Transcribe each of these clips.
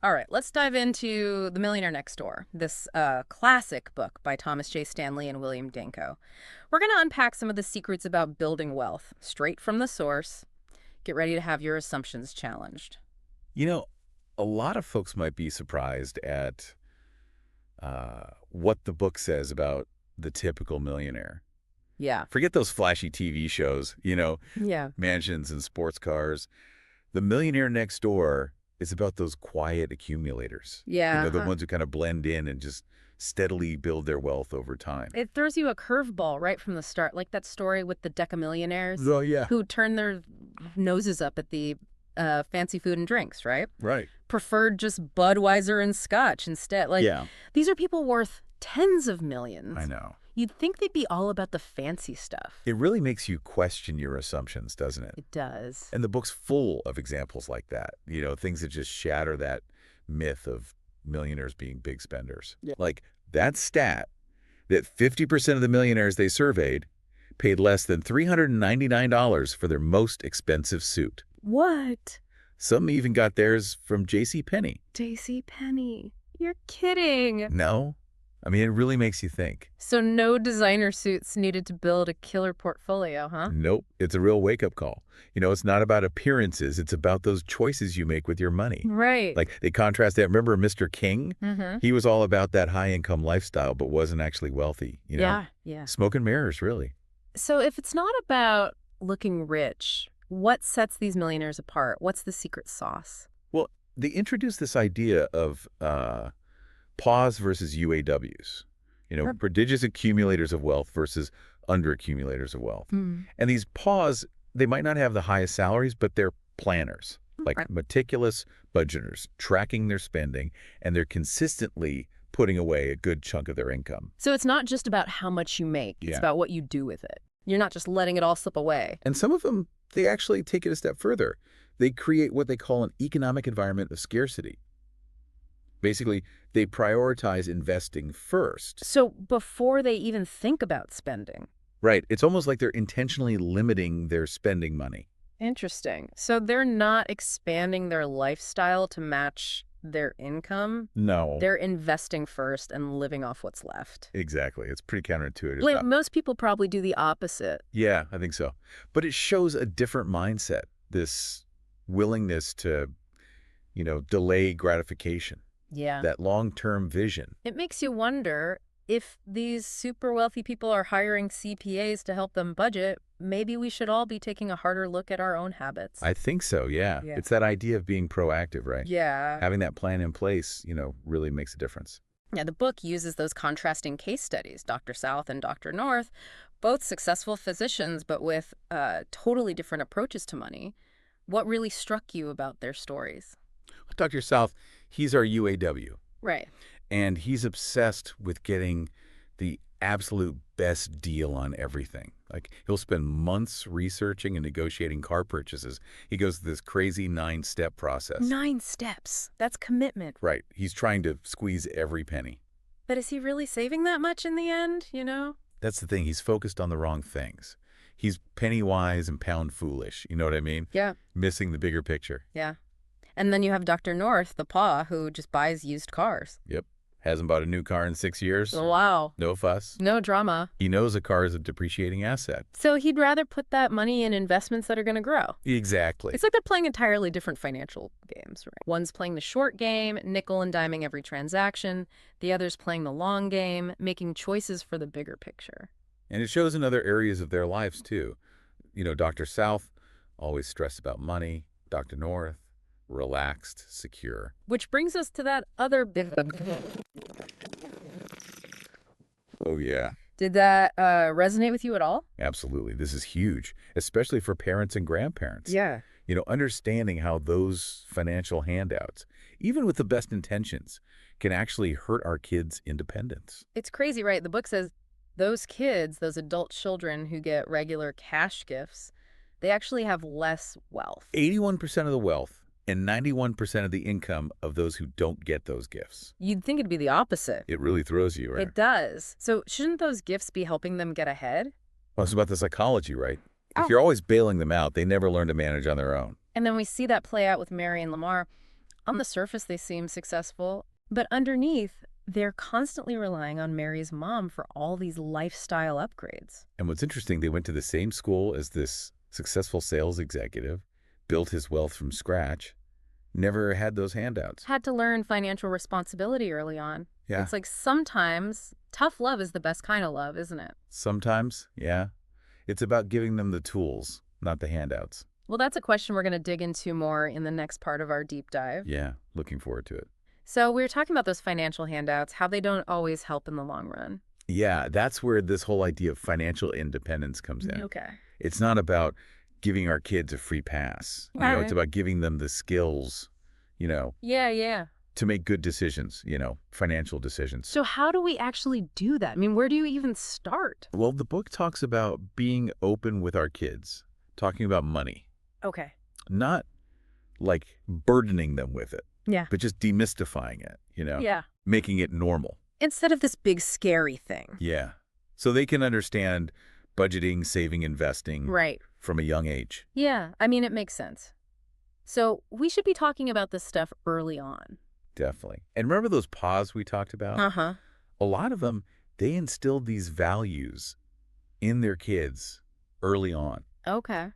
All right, let's dive into The Millionaire Next Door, this classic book by Thomas J. Stanley and William Danko. We're going to unpack some of the secrets about building wealth straight from the source. Get ready to have your assumptions challenged. You know, a lot of folks might be surprised at what the book says about the typical millionaire. Yeah. Forget those flashy TV shows, Yeah. mansions and sports cars. The Millionaire Next Door is about those quiet accumulators. Yeah. The ones who kind of blend in and just steadily build their wealth over time. It throws you a curveball right from the start, like that story with the decamillionaires Oh, yeah. who turn their noses up at the fancy food and drinks, right? Right. Preferred just Budweiser and Scotch instead. Yeah. These are people worth tens of millions. I know. You'd think they'd be all about the fancy stuff. It really makes you question your assumptions, doesn't it? It does. And the book's full of examples like that, things that just shatter that myth of millionaires being big spenders. Yeah. Like that stat that 50% of the millionaires they surveyed paid less than $399 for their most expensive suit. What? Some even got theirs from JCPenney. JCPenney. You're kidding. No? I mean, it really makes you think. So no designer suits needed to build a killer portfolio, huh? Nope. It's a real wake-up call. It's not about appearances. It's about those choices you make with your money. Right. Like they contrast that. Remember Mr. King? Mm-hmm. He was all about that high-income lifestyle, but wasn't actually wealthy. Yeah. Smoke and mirrors, really. So if it's not about looking rich, what sets these millionaires apart? What's the secret sauce? Well, they introduced this idea of PAWs versus UAWs. Prodigious accumulators of wealth versus under-accumulators of wealth. Mm. And these PAWs, they might not have the highest salaries, but they're planners, like meticulous budgeters, tracking their spending, and they're consistently putting away a good chunk of their income. So it's not just about how much you make. It's Yeah. about what you do with it. You're not just letting it all slip away. And some of them, they actually take it a step further. They create what they call an economic environment of scarcity. Basically, they prioritize investing first. So before they even think about spending. Right. It's almost like they're intentionally limiting their spending money. Interesting. So they're not expanding their lifestyle to match their income. No. They're investing first and living off what's left. Exactly. It's pretty counterintuitive. Like, most people probably do the opposite. Yeah, I think so. But it shows a different mindset, this willingness to, delay gratification. Yeah. That long-term vision. It makes you wonder if these super wealthy people are hiring CPAs to help them budget, maybe we should all be taking a harder look at our own habits. I think so, yeah. It's that idea of being proactive, right? Yeah. Having that plan in place, really makes a difference. Yeah, the book uses those contrasting case studies, Dr. South and Dr. North, both successful physicians, but with totally different approaches to money. What really struck you about their stories? Dr. South, he's our UAW. Right. And he's obsessed with getting the absolute best deal on everything. Like, he'll spend months researching and negotiating car purchases. He goes through this crazy 9-step process. 9 steps. That's commitment. Right. He's trying to squeeze every penny. But is he really saving that much in the end, That's the thing. He's focused on the wrong things. He's penny wise and pound foolish. You know what I mean? Yeah. Missing the bigger picture. Yeah. And then you have Dr. North, the PAW, who just buys used cars. Yep. Hasn't bought a new car in 6 years. Wow. No fuss. No drama. He knows a car is a depreciating asset. So he'd rather put that money in investments that are going to grow. Exactly. It's like they're playing entirely different financial games, right? One's playing the short game, nickel and diming every transaction. The other's playing the long game, making choices for the bigger picture. And it shows in other areas of their lives, too. Dr. South, always stressed about money. Dr. North, relaxed, secure. Which brings us to that other big... Oh, yeah. Did that resonate with you at all? Absolutely. This is huge, especially for parents and grandparents. Yeah. Understanding how those financial handouts, even with the best intentions, can actually hurt our kids' independence. It's crazy, right? The book says those kids, those adult children who get regular cash gifts, they actually have less wealth. 81% of the wealth and 91% of the income of those who don't get those gifts. You'd think it'd be the opposite. It really throws you, right? It does. So shouldn't those gifts be helping them get ahead? Well, it's about the psychology, right? Oh. If you're always bailing them out, they never learn to manage on their own. And then we see that play out with Mary and Lamar. On the surface, they seem successful, but underneath, they're constantly relying on Mary's mom for all these lifestyle upgrades. And what's interesting, they went to the same school as this successful sales executive, built his wealth from scratch, never had those handouts. Had to learn financial responsibility early on. Yeah. It's like sometimes tough love is the best kind of love, isn't it? Sometimes, yeah. It's about giving them the tools, not the handouts. Well, that's a question we're going to dig into more in the next part of our deep dive. Yeah, looking forward to it. So we were talking about those financial handouts, how they don't always help in the long run. Yeah, that's where this whole idea of financial independence comes in. Okay. It's not about giving our kids a free pass. Right. It's about giving them the skills, Yeah. to make good decisions, financial decisions. So how do we actually do that? I mean, where do you even start? Well, the book talks about being open with our kids, talking about money, Okay. not like burdening them with it, Yeah. but just demystifying it, Yeah. making it normal. Instead of this big scary thing. Yeah. So they can understand budgeting, saving, investing Right. from a young age. Yeah. I mean, it makes sense. So we should be talking about this stuff early on. Definitely. And remember those PAWs we talked about? Uh-huh. A lot of them, they instilled these values in their kids early on, Okay.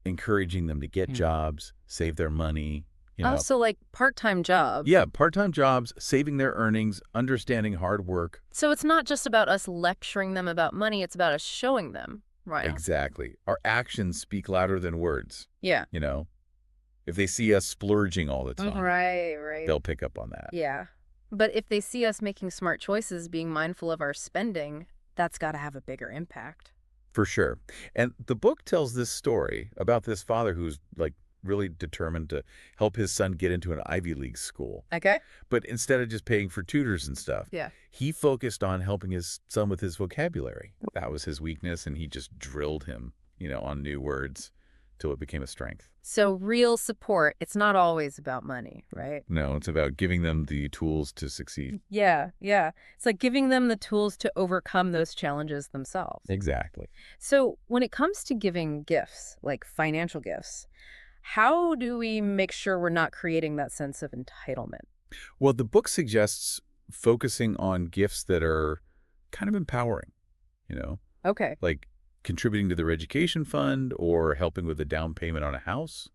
encouraging them to get jobs, save their money, Oh, so like part-time jobs. Yeah, part-time jobs, saving their earnings, understanding hard work. So it's not just about us lecturing them about money, it's about us showing them, right? Exactly. Our actions speak louder than words, Yeah. If they see us splurging all the time, Right. they'll pick up on that. Yeah. But if they see us making smart choices, being mindful of our spending, that's got to have a bigger impact. For sure. And the book tells this story about this father who's really determined to help his son get into an Ivy League school. Okay. But instead of just paying for tutors and stuff, Yeah. he focused on helping his son with his vocabulary. That was his weakness, and he just drilled him, on new words till it became a strength. So real support, it's not always about money, right? No, it's about giving them the tools to succeed. Yeah. It's like giving them the tools to overcome those challenges themselves. Exactly. So when it comes to giving gifts, like financial gifts, how do we make sure we're not creating that sense of entitlement? Well, the book suggests focusing on gifts that are kind of empowering, Okay. like contributing to their education fund or helping with a down payment on a house.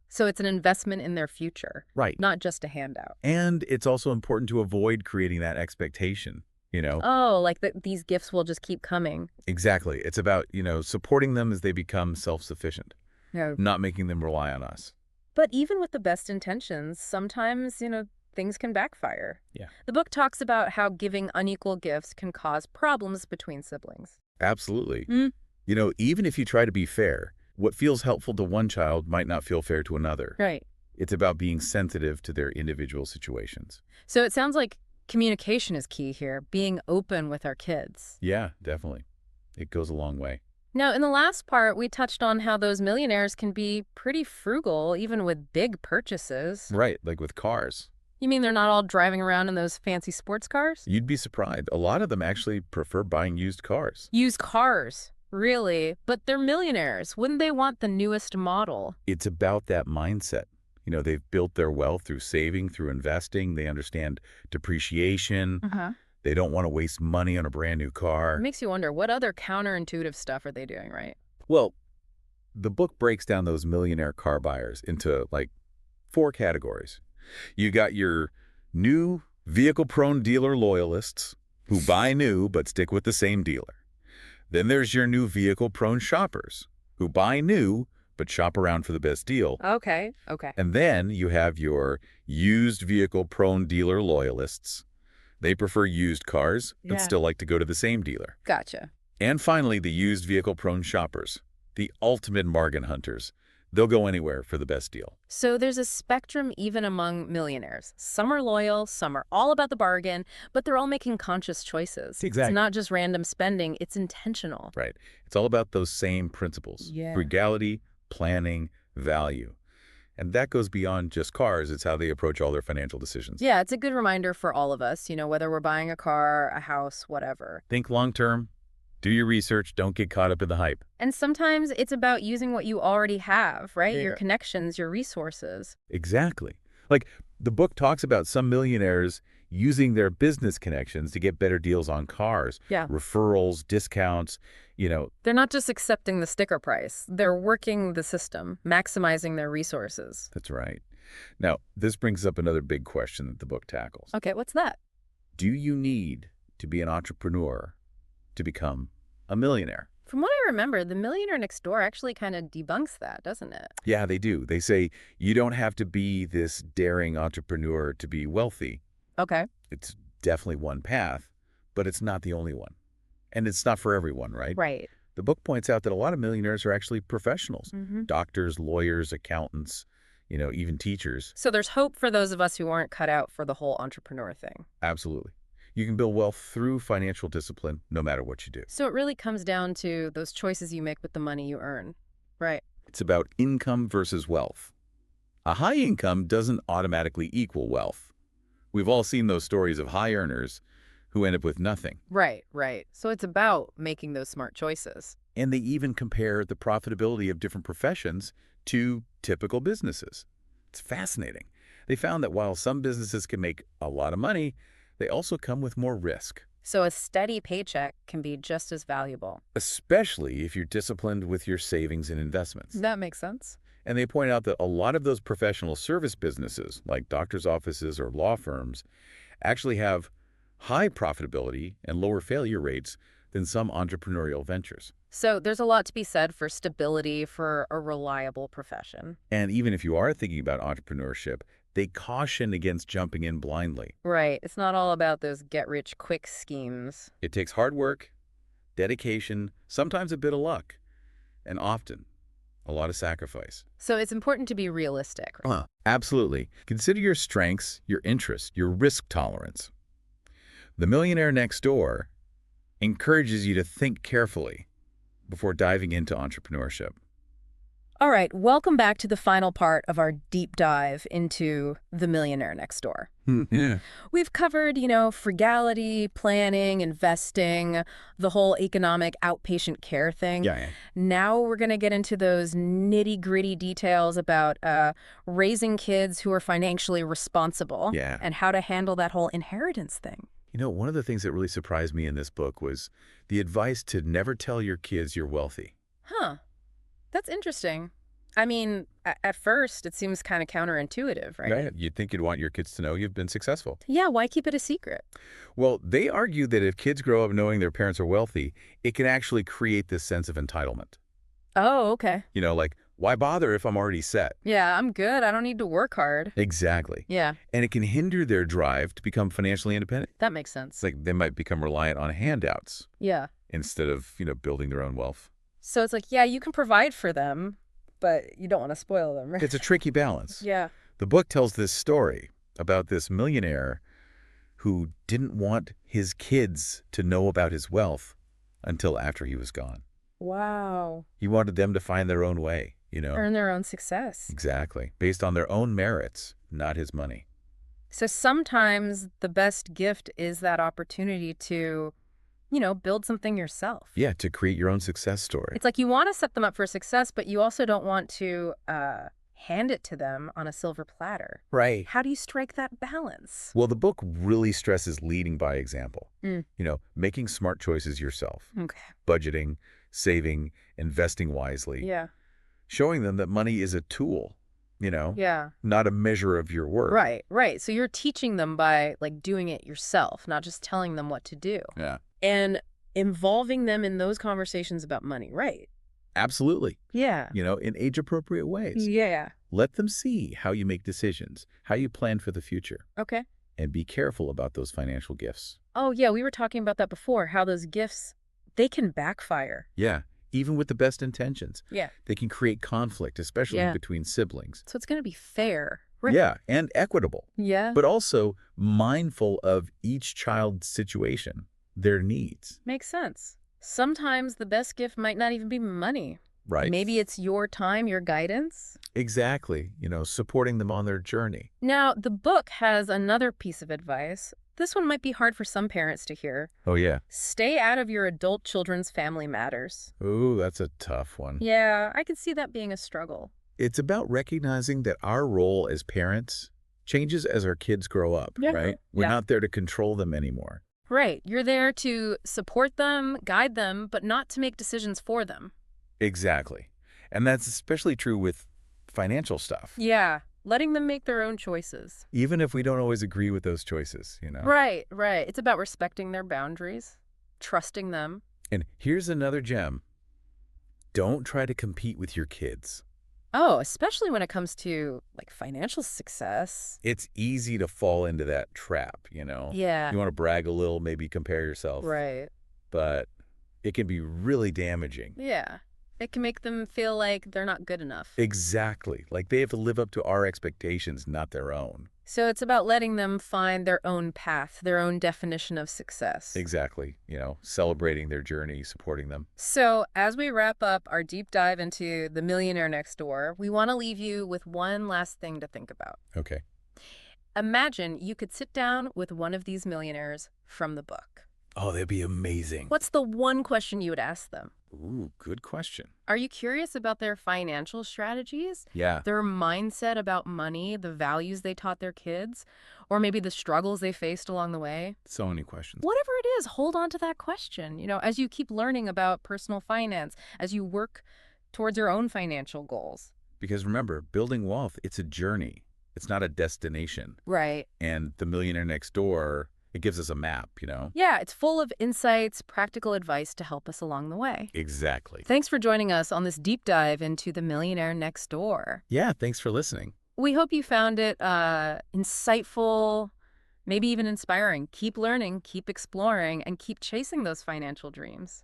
So it's an investment in their future, Right. not just a handout. And it's also important to avoid creating that expectation, Oh, like these gifts will just keep coming. Exactly. It's about, supporting them as they become self-sufficient, No. not making them rely on us. But even with the best intentions, sometimes, things can backfire. Yeah. The book talks about how giving unequal gifts can cause problems between siblings. Absolutely. Mm. Even if you try to be fair, what feels helpful to one child might not feel fair to another. Right. It's about being sensitive to their individual situations. So it sounds like communication is key here, being open with our kids. Yeah, definitely. It goes a long way. Now, in the last part, we touched on how those millionaires can be pretty frugal, even with big purchases. Right, like with cars. You mean they're not all driving around in those fancy sports cars? You'd be surprised. A lot of them actually prefer buying used cars. Used cars, really? But they're millionaires. Wouldn't they want the newest model? It's about that mindset. They've built their wealth through saving, through investing. They understand depreciation. They don't want to waste money on a brand new car. It makes you wonder, what other counterintuitive stuff are they doing, right? Well, the book breaks down those millionaire car buyers into 4 categories. You got your new vehicle-prone dealer loyalists who buy new but stick with the same dealer. Then there's your new vehicle-prone shoppers who buy new but shop around for the best deal. Okay. And then you have your used vehicle-prone dealer loyalists. They prefer used cars but still like to go to the same dealer. Gotcha. And finally, the used vehicle-prone shoppers, the ultimate bargain hunters. They'll go anywhere for the best deal. So there's a spectrum even among millionaires. Some are loyal, some are all about the bargain, but they're all making conscious choices. Exactly. It's not just random spending, it's intentional. Right. It's all about those same principles. Yeah. Frugality, planning, value. And that goes beyond just cars. It's how they approach all their financial decisions. Yeah, it's a good reminder for all of us, whether we're buying a car, a house, whatever. Think long-term. Do your research. Don't get caught up in the hype. And sometimes it's about using what you already have, right? Yeah. Your connections, your resources. Exactly. Like, the book talks about some millionaires using their business connections to get better deals on cars, Yeah. referrals, discounts, They're not just accepting the sticker price. They're working the system, maximizing their resources. That's right. Now, this brings up another big question that the book tackles. Okay, what's that? Do you need to be an entrepreneur to become a millionaire? From what I remember, the Millionaire Next Door actually kind of debunks that, doesn't it? Yeah, they do. They say you don't have to be this daring entrepreneur to be wealthy. Okay. It's definitely one path, but it's not the only one. And it's not for everyone, right? Right. The book points out that a lot of millionaires are actually professionals. Mm-hmm. Doctors, lawyers, accountants, even teachers. So there's hope for those of us who aren't cut out for the whole entrepreneur thing. Absolutely. You can build wealth through financial discipline no matter what you do. So it really comes down to those choices you make with the money you earn. Right. It's about income versus wealth. A high income doesn't automatically equal wealth. We've all seen those stories of high earners who end up with nothing. Right, right. So it's about making those smart choices. And they even compare the profitability of different professions to typical businesses. It's fascinating. They found that while some businesses can make a lot of money, they also come with more risk. So a steady paycheck can be just as valuable. Especially if you're disciplined with your savings and investments. That makes sense. And they point out that a lot of those professional service businesses, like doctors' offices or law firms, actually have high profitability and lower failure rates than some entrepreneurial ventures. So there's a lot to be said for stability for a reliable profession. And even if you are thinking about entrepreneurship, they caution against jumping in blindly. Right. It's not all about those get-rich-quick schemes. It takes hard work, dedication, sometimes a bit of luck, and often a lot of sacrifice. So it's important to be realistic. Right? Absolutely. Consider your strengths, your interests, your risk tolerance. The Millionaire Next Door encourages you to think carefully before diving into entrepreneurship. All right, welcome back to the final part of our deep dive into The Millionaire Next Door. Yeah. We've covered, frugality, planning, investing, the whole economic outpatient care thing. Yeah. Now we're going to get into those nitty-gritty details about raising kids who are financially responsible. Yeah. And how to handle that whole inheritance thing. One of the things that really surprised me in this book was the advice to never tell your kids you're wealthy. Huh. That's interesting. I mean, at first, it seems kind of counterintuitive, right? Right. You'd think you'd want your kids to know you've been successful. Yeah, why keep it a secret? Well, they argue that if kids grow up knowing their parents are wealthy, it can actually create this sense of entitlement. Oh, okay. Like, why bother if I'm already set? Yeah, I'm good. I don't need to work hard. Exactly. Yeah, And it can hinder their drive to become financially independent. that makes sense. It's like they might become reliant on handouts Yeah. instead of, building their own wealth. So it's like, yeah, you can provide for them, but you don't want to spoil them, right? It's a tricky balance. Yeah. The book tells this story about this millionaire who didn't want his kids to know about his wealth until after he was gone. Wow. He wanted them to find their own way, Earn their own success. Exactly. Based on their own merits, not his money. So sometimes the best gift is that opportunity to, build something yourself. Yeah, to create your own success story. It's like you want to set them up for success, but you also don't want to hand it to them on a silver platter. Right. How do you strike that balance? Well, the book really stresses leading by example. Mm. Making smart choices yourself. Okay. Budgeting, saving, investing wisely. Yeah. Showing them that money is a tool, Yeah. not a measure of your worth. Right, right. So you're teaching them by doing it yourself, not just telling them what to do. Yeah. And involving them in those conversations about money, right? Absolutely. Yeah. In age-appropriate ways. Yeah. Let them see how you make decisions, how you plan for the future, Okay. and be careful about those financial gifts. Oh, yeah, we were talking about that before, how those gifts, they can backfire. Yeah. Even with the best intentions. Yeah. They can create conflict, especially Yeah. between siblings. So it's going to be fair. Right. Yeah, and equitable. Yeah. But also mindful of each child's situation, their needs. Makes sense. Sometimes the best gift might not even be money. Right. Maybe it's your time, your guidance. Exactly. Supporting them on their journey. Now, the book has another piece of advice. This one might be hard for some parents to hear. Oh, yeah. Stay out of your adult children's family matters. Ooh, that's a tough one. Yeah, I could see that being a struggle. It's about recognizing that our role as parents changes as our kids grow up, Yeah. right? We're Yeah. not there to control them anymore. Right. You're there to support them, guide them, but not to make decisions for them. Exactly. And that's especially true with financial stuff. Yeah. Letting them make their own choices. Even if we don't always agree with those choices, you know? Right, right. It's about respecting their boundaries, trusting them. And here's another gem. Don't try to compete with your kids. Oh, especially when it comes to like financial success. It's easy to fall into that trap, you know? Yeah. You want to brag a little, maybe compare yourself, Right. but it can be really damaging. Yeah. It can make them feel like they're not good enough. Exactly. Like they have to live up to our expectations, not their own. So it's about letting them find their own path, their own definition of success. Exactly. You know, celebrating their journey, supporting them. So as we wrap up our deep dive into The Millionaire Next Door, we want to leave you with one last thing to think about. Okay. Imagine you could sit down with one of these millionaires from the book. Oh, that'd be amazing. What's the one question you would ask them? Ooh, good question. Are you curious about their financial strategies, Yeah. their mindset about money, the values they taught their kids, or maybe the struggles they faced along the way? So many questions. Whatever it is, hold on to that question. As you keep learning about personal finance, as you work towards your own financial goals. Because remember, building wealth, it's a journey. It's not a destination. Right. And the Millionaire Next Door, it gives us a map, you know? Yeah, it's full of insights, practical advice to help us along the way. Exactly. Thanks for joining us on this deep dive into The Millionaire Next Door. Yeah, thanks for listening. We hope you found it insightful, maybe even inspiring. Keep learning, keep exploring, and keep chasing those financial dreams.